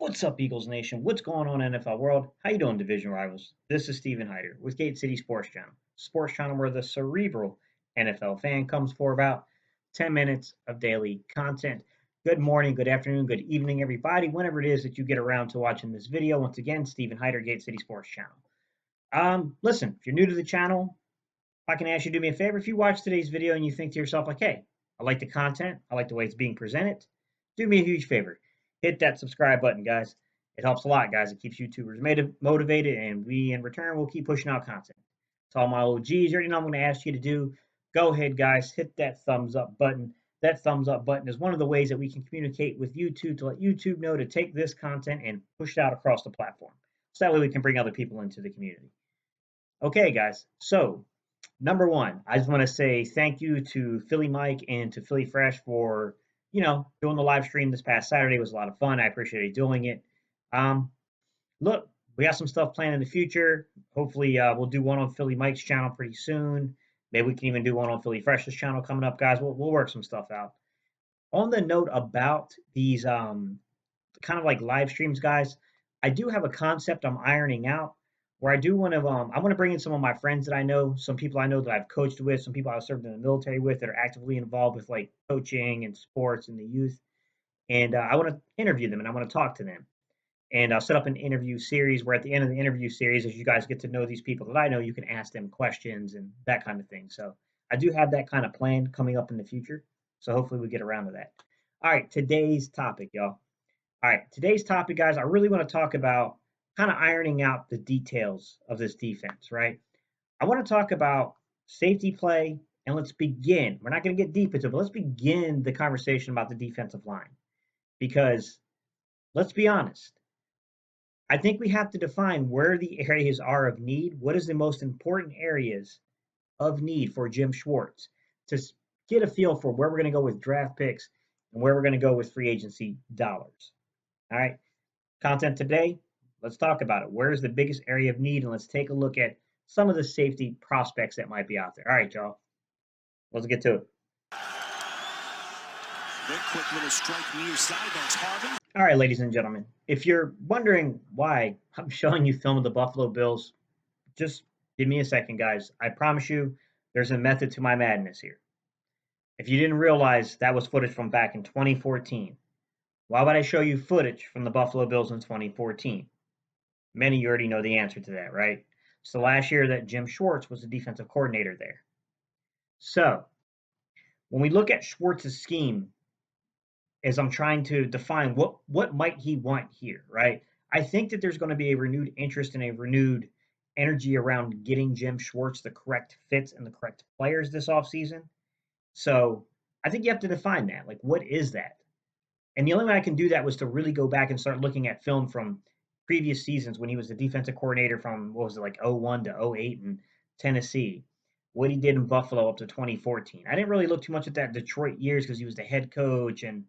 What's up, Eagles Nation? What's going on, NFL world? How you doing, division rivals? This is Steven Hyder with Gate City Sports Channel where the cerebral NFL fan comes for about 10 minutes of daily content. Good morning, good afternoon, good evening, everybody, whenever it is that you get around to watching this video. Once again, Steven Hyder, Gate City Sports Channel. Listen, if you're new to the channel, if I can ask you to do me a favor, if you watch today's video and you think to yourself, like, hey, I like the content, I like the way it's being presented, do me a huge favor. Hit that subscribe button, guys. It helps a lot, guys. It keeps YouTubers motivated, and we, in return, will keep pushing out content. To all my OGs, you already know I'm going to ask you to do. Go ahead, guys. Hit that thumbs up button. That thumbs up button is one of the ways that we can communicate with YouTube to let YouTube know to take this content and push it out across the platform. So that way we can bring other people into the community. Okay, guys. So, number one, I just want to say thank you to Philly Mike and to Philly Fresh for, doing the live stream this past Saturday. It was a lot of fun. I appreciated doing it. Um, Look, we got some stuff planned in the future. Hopefully, we'll do one on Philly Mike's channel pretty soon. Maybe we can even do one on Philly Fresh's channel coming up, guys. We'll work some stuff out. On the note about these kind of like live streams, guys, I do have a concept I'm ironing out where I want to bring in some of my friends that I know, some people I know that I've coached with, some people I've served in the military with that are actively involved with like coaching and sports and the youth, and I want to interview them and I want to talk to them. And I'll set up an interview series where at the end of the interview series, as you guys get to know these people that I know, you can ask them questions and that kind of thing. So I do have that kind of plan coming up in the future. So hopefully we get around to that. All right, today's topic, y'all. All right, today's topic, guys, I really want to talk about kind of ironing out the details of this defense, right? I want to talk about safety play, and let's begin. We're not going to get deep into it, but let's begin the conversation about the defensive line. Because let's be honest, I think we have to define where the areas are of need. What is the most important areas of need for Jim Schwartz to get a feel for where we're going to go with draft picks and where we're going to go with free agency dollars. All right. Content today, let's talk about it. Where's the biggest area of need? And let's take a look at some of the safety prospects that might be out there. All right, y'all. Let's get to it. Quick little strike near sidelines. Harvin. All right, ladies and gentlemen. If you're wondering why I'm showing you film of the Buffalo Bills, just give me a second, guys. I promise you there's a method to my madness here. If you didn't realize that was footage from back in 2014, why would I show you footage from the Buffalo Bills in 2014? Many of you already know the answer to that, right? It's the last year that Jim Schwartz was the defensive coordinator there. So, when we look at Schwartz's scheme, as I'm trying to define what might he want here, right? I think that there's going to be a renewed interest and a renewed energy around getting Jim Schwartz the correct fits and the correct players this offseason. So, I think you have to define that. Like, what is that? And the only way I can do that was to really go back and start looking at film from previous seasons when he was the defensive coordinator from, what was it, like '01 to '08 in Tennessee, what he did in Buffalo up to 2014. I didn't really look too much at that Detroit years because he was the head coach. And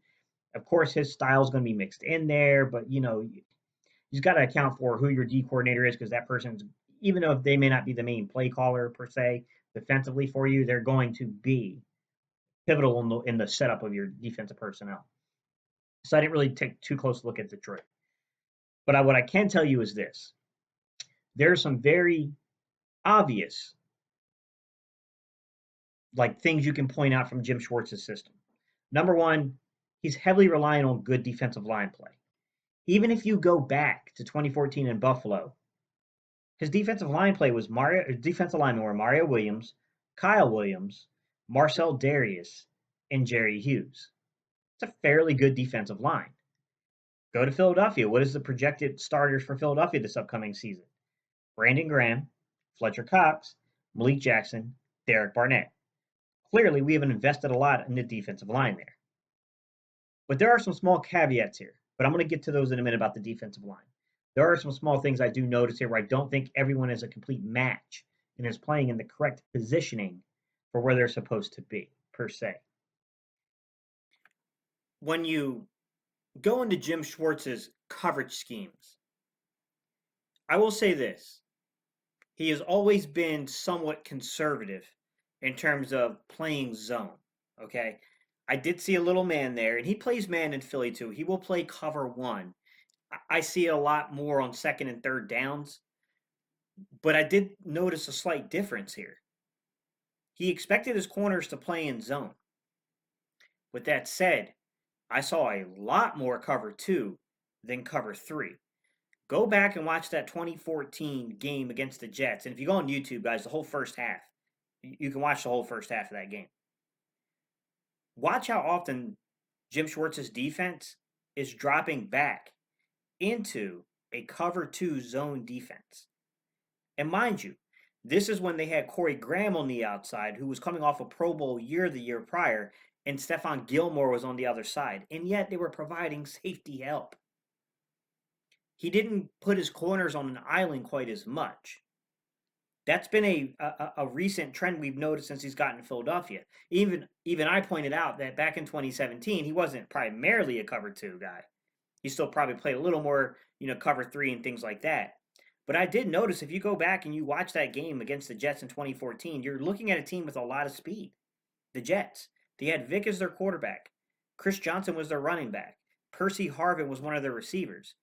of course, his style is going to be mixed in there. But, you've got to account for who your D coordinator is because that person's, even though they may not be the main play caller per se, defensively for you, they're going to be pivotal in the setup of your defensive personnel. So I didn't really take too close a look at Detroit. But what I can tell you is this. There are some very obvious things you can point out from Jim Schwartz's system. Number one, he's heavily relying on good defensive line play. Even if you go back to 2014 in Buffalo, his defensive line play was defensive linemen were Mario Williams, Kyle Williams, Marcel Darius, and Jerry Hughes. It's a fairly good defensive line. Go to Philadelphia. What is the projected starters for Philadelphia this upcoming season? Brandon Graham, Fletcher Cox, Malik Jackson, Derek Barnett. Clearly, we haven't invested a lot in the defensive line there. But there are some small caveats here. But I'm going to get to those in a minute about the defensive line. There are some small things I do notice here where I don't think everyone is a complete match and is playing in the correct positioning for where they're supposed to be, per se. When you go into Jim Schwartz's coverage schemes, I will say this. He has always been somewhat conservative in terms of playing zone, okay? I did see a little man there, and he plays man in Philly too. He will play cover one I see it a lot more on second and third downs, but I did notice a slight difference here. He expected his corners to play in zone. With that said, I saw a lot more cover two than cover three. Go back and watch that 2014 game against the Jets. And if you go on YouTube, guys, the whole first half, you can watch the whole first half of that game. Watch how often Jim Schwartz's defense is dropping back into a cover two zone defense. And mind you, this is when they had Corey Graham on the outside, who was coming off a Pro Bowl year the year prior, and Stephon Gilmore was on the other side. And yet they were providing safety help. He didn't put his corners on an island quite as much. That's been a recent trend we've noticed since he's gotten to Philadelphia. Even I pointed out that back in 2017, he wasn't primarily a cover two guy. He still probably played a little more, cover three and things like that. But I did notice if you go back and you watch that game against the Jets in 2014, you're looking at a team with a lot of speed. The Jets. They had Vic as their quarterback. Chris Johnson was their running back. Percy Harvin was one of their receivers.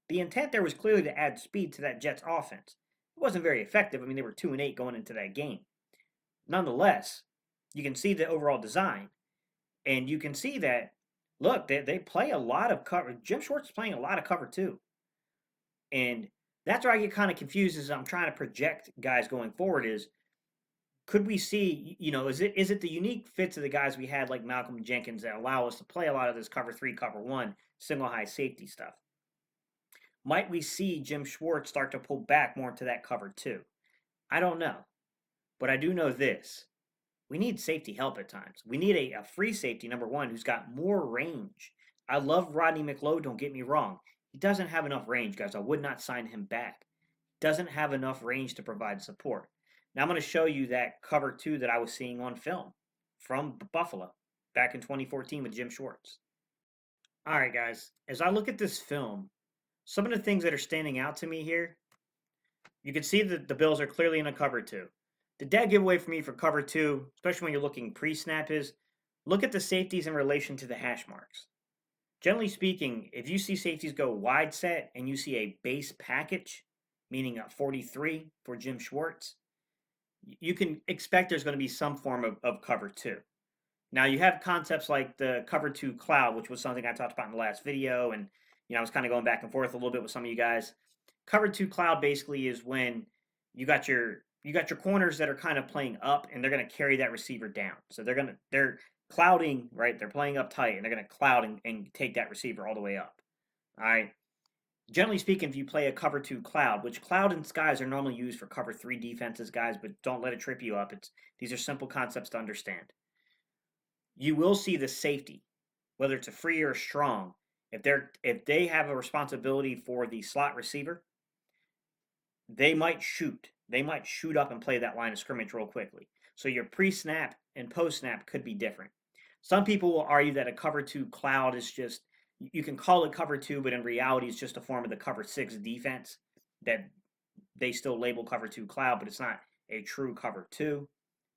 The intent there was clearly to add speed to that Jets offense. It wasn't very effective. I mean, they were 2-8 going into that game. Nonetheless, you can see the overall design. And you can see that, look, they play a lot of cover. Jim Schwartz is playing a lot of cover too. And that's where I get kind of confused as I'm trying to project guys going forward is, could we see, is it the unique fits of the guys we had like Malcolm Jenkins that allow us to play a lot of this cover three, cover one, single high safety stuff? Might we see Jim Schwartz start to pull back more into that cover two? I don't know. But I do know this. We need safety help at times. We need a free safety, number one, who's got more range. I love Rodney McLeod, don't get me wrong. He doesn't have enough range, guys. I would not sign him back. Doesn't have enough range to provide support. Now I'm going to show you that cover two that I was seeing on film from Buffalo back in 2014 with Jim Schwartz. All right, guys. As I look at this film, some of the things that are standing out to me here, you can see that the Bills are clearly in a cover two. The dead giveaway for me for cover two, especially when you're looking pre-snap, is look at the safeties in relation to the hash marks. Generally speaking, if you see safeties go wide set and you see a base package, meaning a 43 for Jim Schwartz, you can expect there's going to be some form of cover two. Now, you have concepts like the cover two cloud, which was something I talked about in the last video, and I was kind of going back and forth a little bit with some of you guys. Cover two cloud basically is when you got your corners that are kind of playing up, and they're going to carry that receiver down. So they're clouding, right? They're playing up tight, and they're going to cloud and take that receiver all the way up. All right. Generally speaking, if you play a cover two cloud, which cloud and skies are normally used for cover three defenses, guys, but don't let it trip you up. These are simple concepts to understand. You will see the safety, whether it's a free or a strong. If they have a responsibility for the slot receiver, they might shoot. They might shoot up and play that line of scrimmage real quickly. So your pre-snap and post-snap could be different. Some people will argue that a cover two cloud is just, you can call it cover two, but in reality it's just a form of the cover six defense that they still label cover two cloud, but it's not a true cover two.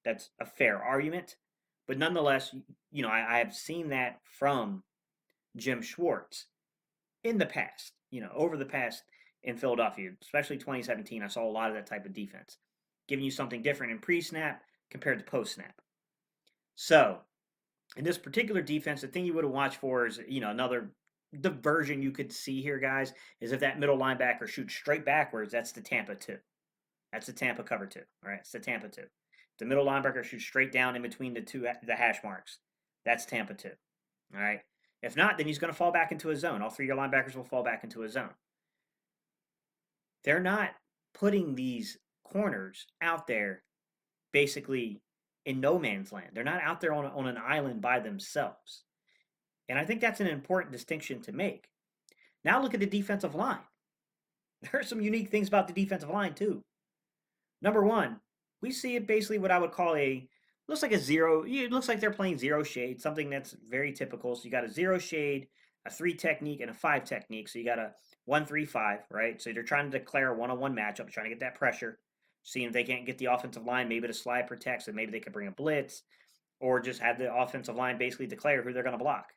That's a fair argument. But nonetheless, I have seen that from Jim Schwartz in the past, over the past in Philadelphia, especially 2017. I saw a lot of that type of defense, giving you something different in pre-snap compared to post-snap. So, in this particular defense, the thing you would have watched for is, another diversion you could see here, guys, is if that middle linebacker shoots straight backwards, that's the Tampa 2. That's the Tampa cover 2, all right? It's the Tampa 2. The middle linebacker shoots straight down in between the hash marks. That's Tampa 2, all right? If not, then he's going to fall back into a zone. All three of your linebackers will fall back into a zone. They're not putting these corners out there basically in no man's land. They're not out there on an island by themselves. And I think that's an important distinction to make. Now look at the defensive line. There are some unique things about the defensive line too. Number one, we see it basically what I would call looks like a zero. It looks like they're playing zero shade, something that's very typical. So you got a zero shade, a 3 technique, and a 5 technique. So you got a 1-3-5, right? So they're trying to declare a one-on-one matchup, trying to get that pressure, seeing if they can't get the offensive line maybe to slide protect, so maybe they could bring a blitz, or just have the offensive line basically declare who they're going to block.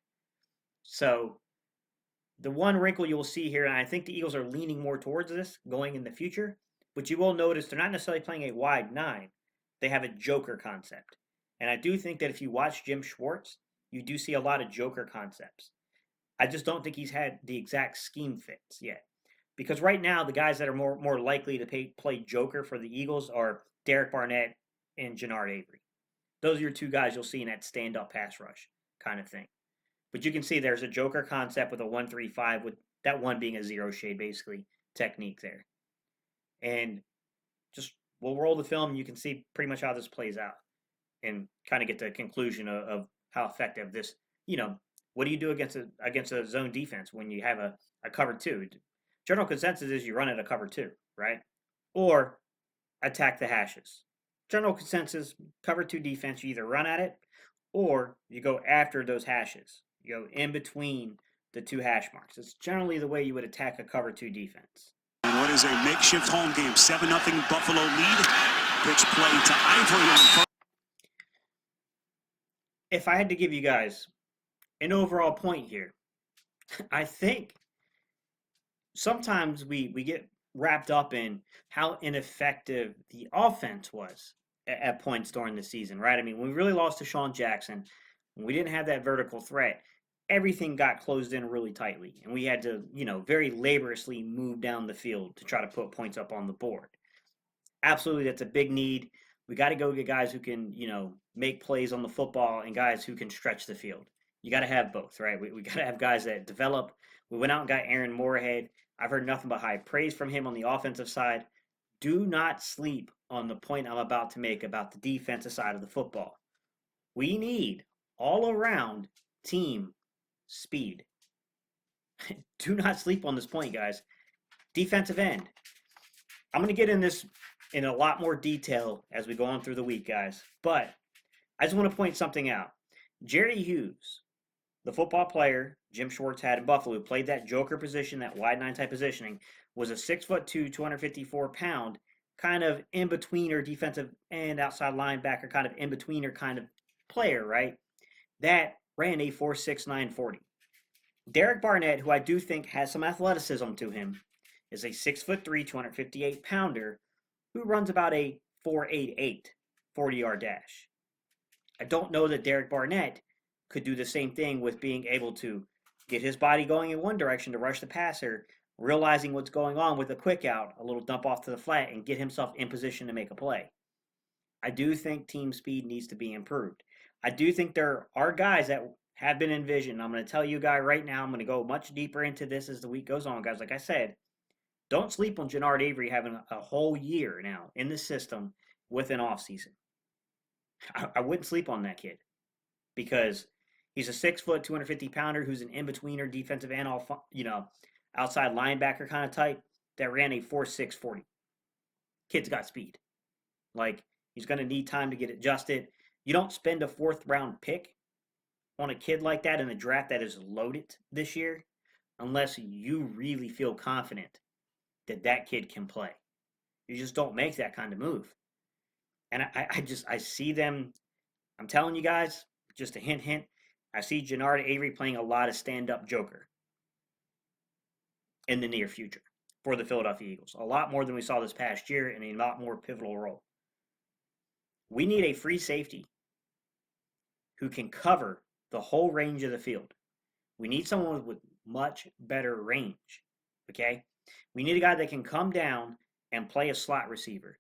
So The one wrinkle you will see here, and I think the Eagles are leaning more towards this going in the future, but you will notice they're not necessarily playing a wide nine. They have a joker concept. And I do think that if you watch Jim Schwartz, you do see a lot of joker concepts. I just don't think he's had the exact scheme fits yet. Because right now, the guys that are more likely to play joker for the Eagles are Derek Barnett and Jannard Avery. Those are your two guys you'll see in that stand-up pass rush kind of thing. But you can see there's a joker concept with a 1-3-5, with that one being a zero shade, basically, technique there. And just we'll roll the film and you can see pretty much how this plays out and kind of get the conclusion of how effective this, what do you do against a zone defense when you have a cover two? General consensus is you run at a cover two, right? Or attack the hashes. General consensus, cover two defense, you either run at it or you go after those hashes. You go in between the two hash marks. It's generally the way you would attack a cover two defense. And what is a makeshift home game? 7-0 Buffalo lead. Pitch play to Ivory on first. If I had to give you guys an overall point here, I think sometimes we get wrapped up in how ineffective the offense was at points during the season, right? I mean, when we really lost to Sean Jackson, when we didn't have that vertical threat, everything got closed in really tightly. And we had to, very laboriously move down the field to try to put points up on the board. Absolutely, that's a big need. We got to go get guys who can, make plays on the football and guys who can stretch the field. You got to have both, right? We got to have guys that develop. We went out and got Aaron Moorhead. I've heard nothing but high praise from him on the offensive side. Do not sleep on the point I'm about to make about the defensive side of the football. We need all around team speed. Do not sleep on this point, guys. Defensive end. I'm going to get in this in a lot more detail as we go on through the week, guys. But I just want to point something out. Jerry Hughes, the football player Jim Schwartz had in Buffalo, who played that joker position, that wide nine type positioning, was a 6'2", 254-pound, kind of in-betweener defensive end, outside linebacker, kind of in-betweener kind of player, right? That ran a 4.69 40. Derek Barnett, who I do think has some athleticism to him, is a 6'3", 258-pounder who runs about a 4.88 40-yard dash. I don't know that Derek Barnett could do the same thing with being able to get his body going in one direction to rush the passer, realizing what's going on with a quick out, a little dump off to the flat, and get himself in position to make a play. I do think team speed needs to be improved. I do think there are guys that have been envisioned. I'm going to tell you a guy right now. I'm going to go much deeper into this as the week goes on, guys. Like I said, don't sleep on Jannard Avery having a whole year now in the system with an offseason. I wouldn't sleep on that kid because he's a 6', 250-pounder who's an in-betweener defensive and outside linebacker kind of type that ran a 4.6 40. Kid's got speed. Like, he's going to need time to get adjusted. You don't spend a fourth-round pick on a kid like that in a draft that is loaded this year unless you really feel confident that that kid can play. You just don't make that kind of move. And I see them, I'm telling you guys, just a hint, I see Jannard Avery playing a lot of stand-up joker in the near future for the Philadelphia Eagles. A lot more than we saw this past year in a lot more pivotal role. We need a free safety who can cover the whole range of the field. We need someone with much better range, okay? We need a guy that can come down and play a slot receiver.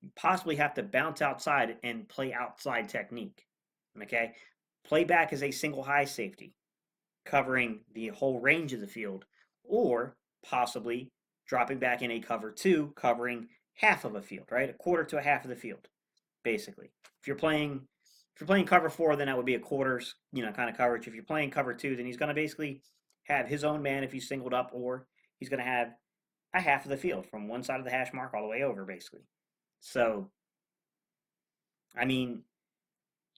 You possibly have to bounce outside and play outside technique, okay? Play back as a single high safety, covering the whole range of the field, or possibly dropping back in a cover two, covering half of a field, right? A quarter to a half of the field, basically. If you're playing cover four, then that would be a quarters, kind of coverage. If you're playing cover two, then he's going to basically have his own man if he's singled up, or he's going to have a half of the field from one side of the hash mark all the way over, basically. So, I mean,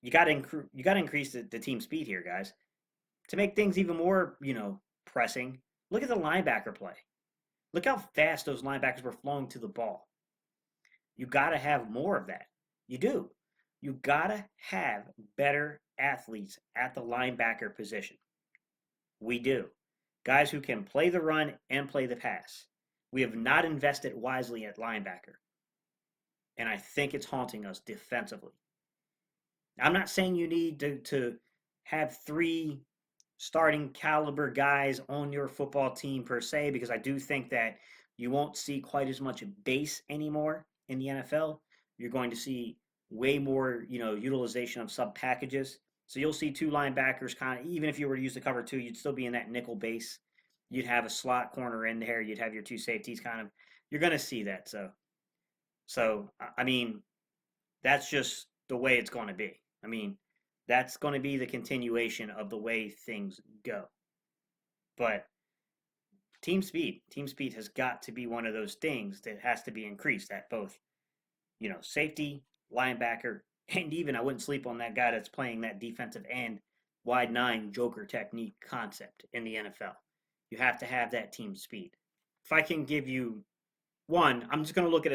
you got to increase the team speed here, guys, to make things even more, pressing. Look at the linebacker play. Look how fast those linebackers were flowing to the ball. You got to have more of that. You do. You got to have better athletes at the linebacker position. We do. Guys who can play the run and play the pass. We have not invested wisely at linebacker, and I think it's haunting us defensively. I'm not saying you need to have three starting caliber guys on your football team per se, because I do think that you won't see quite as much base anymore in the NFL. You're going to see way more, utilization of sub packages. So you'll see two linebackers kind of, even if you were to use the cover two, you'd still be in that nickel base. You'd have a slot corner in there. You'd have your two safeties kind of. You're going to see that. So I mean, that's just the way it's going to be. I mean, that's going to be the continuation of the way things go. But team speed has got to be one of those things that has to be increased at both, safety, linebacker, and even I wouldn't sleep on that guy that's playing that defensive end wide nine joker technique concept in the NFL. You have to have that team speed. If I can give you one, I'm just going to look at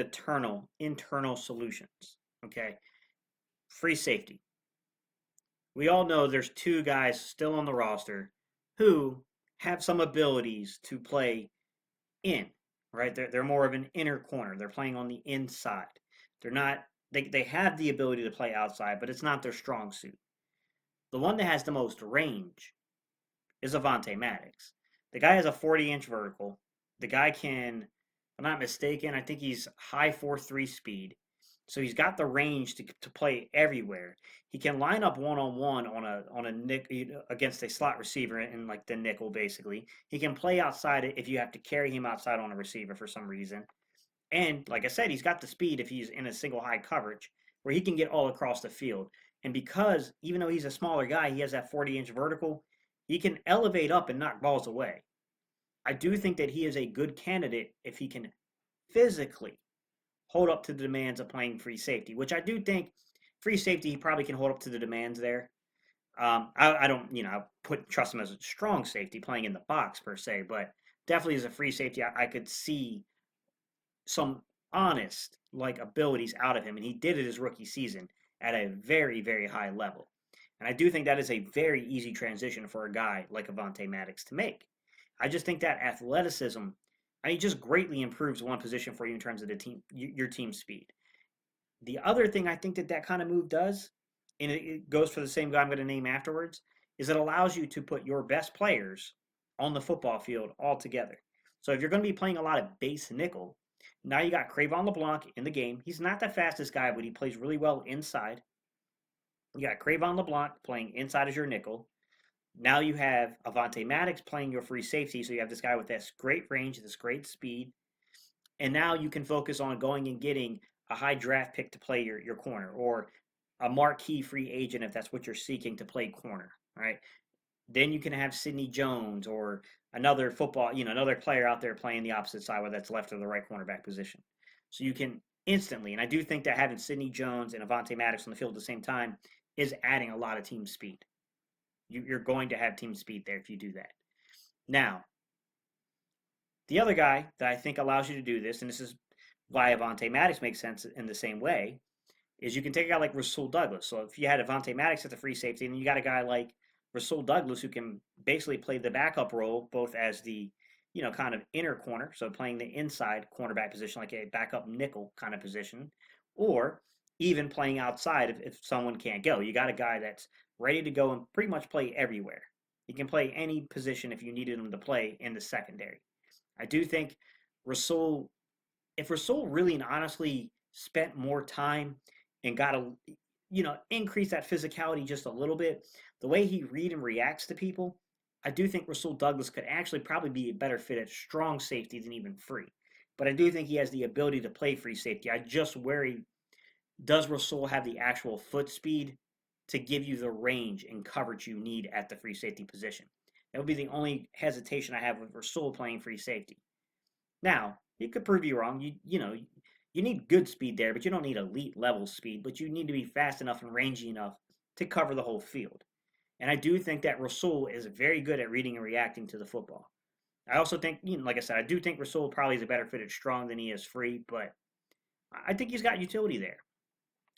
internal solutions. Okay. Free safety. We all know there's two guys still on the roster who have some abilities to play in, right? They're more of an inner corner. They're playing on the inside. They're not, they have the ability to play outside, but it's not their strong suit. The one that has the most range is Avonte Maddox. The guy has a 40-inch vertical. The guy can, if I'm not mistaken, I think he's high 4.3 speed. So he's got the range to play everywhere. He can line up one-on-one on a nick against a slot receiver in like the nickel basically. He can play outside if you have to carry him outside on a receiver for some reason. And like I said, he's got the speed if he's in a single high coverage where he can get all across the field. And because even though he's a smaller guy, he has that 40-inch vertical, he can elevate up and knock balls away. I do think that he is a good candidate if he can physically hold up to the demands of playing free safety, which I do think free safety he probably can hold up to the demands there. I don't, trust him as a strong safety playing in the box per se, but definitely as a free safety, I could see some honest abilities out of him, and he did it his rookie season at a very, very high level. And I do think that is a very easy transition for a guy like Avonte Maddox to make. I just think that athleticism, just greatly improves one position for you in terms of your team speed. The other thing I think that kind of move does, and it goes for the same guy I'm going to name afterwards, is it allows you to put your best players on the football field all together. So if you're going to be playing a lot of base nickel, now you got Cre'Von LeBlanc in the game. He's not the fastest guy, but he plays really well inside. You got Cre'Von LeBlanc playing inside as your nickel. Now you have Avonte Maddox playing your free safety, so you have this guy with this great range, this great speed. And now you can focus on going and getting a high draft pick to play your corner, or a marquee free agent if that's what you're seeking to play corner, right? Then you can have Sidney Jones or another another player out there playing the opposite side, whether that's left or the right cornerback position. So you can instantly, and I do think that having Sidney Jones and Avonte Maddox on the field at the same time is adding a lot of team speed. You're going to have team speed there if you do that. Now, the other guy that I think allows you to do this, and this is why Avonte Maddox makes sense in the same way, is you can take a guy like Rasul Douglas. So if you had Avonte Maddox at the free safety, and then you got a guy like Rasul Douglas who can basically play the backup role, both as the kind of inner corner, so playing the inside cornerback position, like a backup nickel kind of position, or even playing outside if someone can't go. You got a guy that's ready to go and pretty much play everywhere. He can play any position if you needed him to play in the secondary. I do think if Rasul really and honestly spent more time and got to, increase that physicality just a little bit, the way he reads and reacts to people, I do think Rasul Douglas could actually probably be a better fit at strong safety than even free. But I do think he has the ability to play free safety. I just worry, does Rasul have the actual foot speed to give you the range and coverage you need at the free safety position? That would be the only hesitation I have with Rasul playing free safety. Now, it could prove you wrong. You need good speed there, but you don't need elite level speed, but you need to be fast enough and rangy enough to cover the whole field. And I do think that Rasul is very good at reading and reacting to the football. I also think, like I said, I do think Rasul probably is a better fit at strong than he is free, but I think he's got utility there.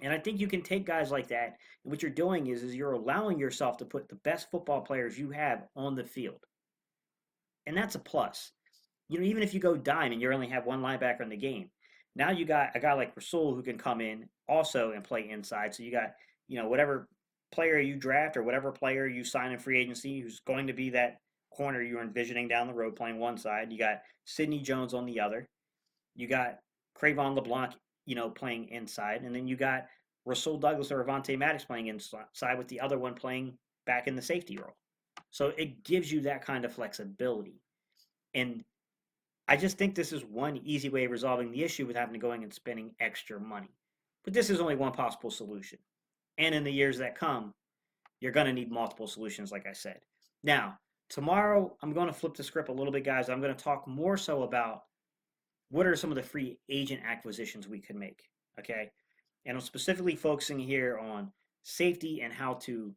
And I think you can take guys like that, and what you're doing is you're allowing yourself to put the best football players you have on the field. And that's a plus. Even if you go dime and you only have one linebacker in the game, now you got a guy like Rasul who can come in also and play inside. So you got, whatever player you draft or whatever player you sign in free agency who's going to be that corner you're envisioning down the road playing one side. You got Sidney Jones on the other. You got Cravon LeBlanc, playing inside. And then you got Rasul Douglas or Avonte Maddox playing inside with the other one playing back in the safety role. So it gives you that kind of flexibility. And I just think this is one easy way of resolving the issue without having to going and spending extra money. But this is only one possible solution. And in the years that come, you're going to need multiple solutions, like I said. Now, tomorrow, I'm going to flip the script a little bit, guys. I'm going to talk more so about what are some of the free agent acquisitions we could make, okay? And I'm specifically focusing here on safety and how to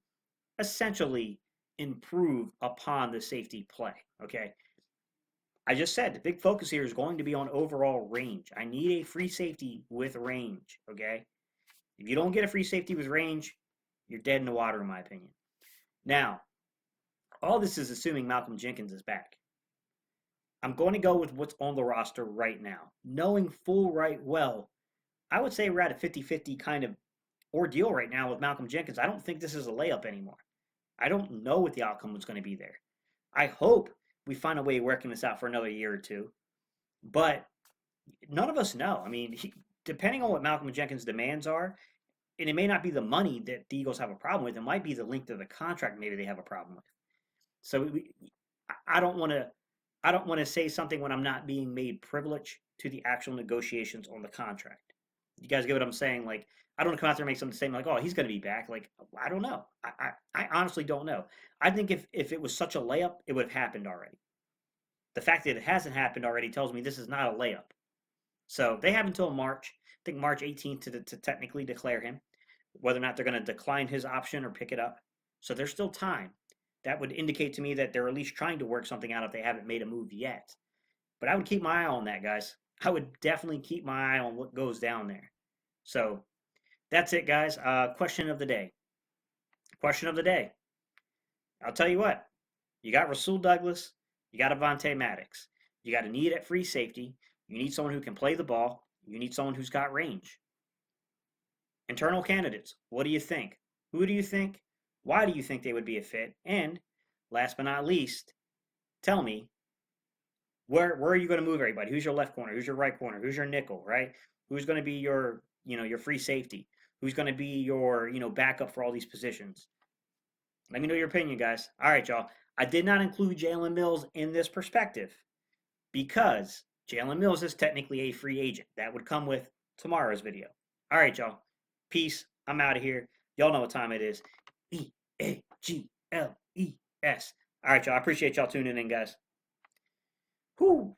essentially improve upon the safety play, okay? I just said the big focus here is going to be on overall range. I need a free safety with range, okay? If you don't get a free safety with range, you're dead in the water, in my opinion. Now, all this is assuming Malcolm Jenkins is back. I'm going to go with what's on the roster right now. Knowing full right well, I would say we're at a 50-50 kind of ordeal right now with Malcolm Jenkins. I don't think this is a layup anymore. I don't know what the outcome is going to be there. I hope we find a way of working this out for another year or two, but none of us know. I mean, depending on what Malcolm Jenkins' demands are, and it may not be the money that the Eagles have a problem with, it might be the length of the contract maybe they have a problem with. So I don't want to say something when I'm not being made privileged to the actual negotiations on the contract. You guys get what I'm saying? Like, I don't want to come out there and make something saying like, oh, he's going to be back. Like, I don't know. I honestly don't know. I think if it was such a layup, it would have happened already. The fact that it hasn't happened already tells me this is not a layup. So they have until March, I think March 18th to technically declare him, whether or not they're going to decline his option or pick it up. So there's still time. That would indicate to me that they're at least trying to work something out if they haven't made a move yet. But I would keep my eye on that, guys. I would definitely keep my eye on what goes down there. So that's it, guys. Question of the day. Question of the day. I'll tell you what. You got Rasul Douglas. You got Avonte Maddox. You got a need at free safety. You need someone who can play the ball. You need someone who's got range. Internal candidates. What do you think? Who do you think? Why do you think they would be a fit? And last but not least, tell me, where are you going to move everybody? Who's your left corner? Who's your right corner? Who's your nickel, right? Who's going to be your free safety? Who's going to be your, backup for all these positions? Let me know your opinion, guys. All right, y'all. I did not include Jalen Mills in this perspective because Jalen Mills is technically a free agent. That would come with tomorrow's video. All right, y'all. Peace. I'm out of here. Y'all know what time it is. EAGLES. All right, y'all. I appreciate y'all tuning in, guys. Whoo.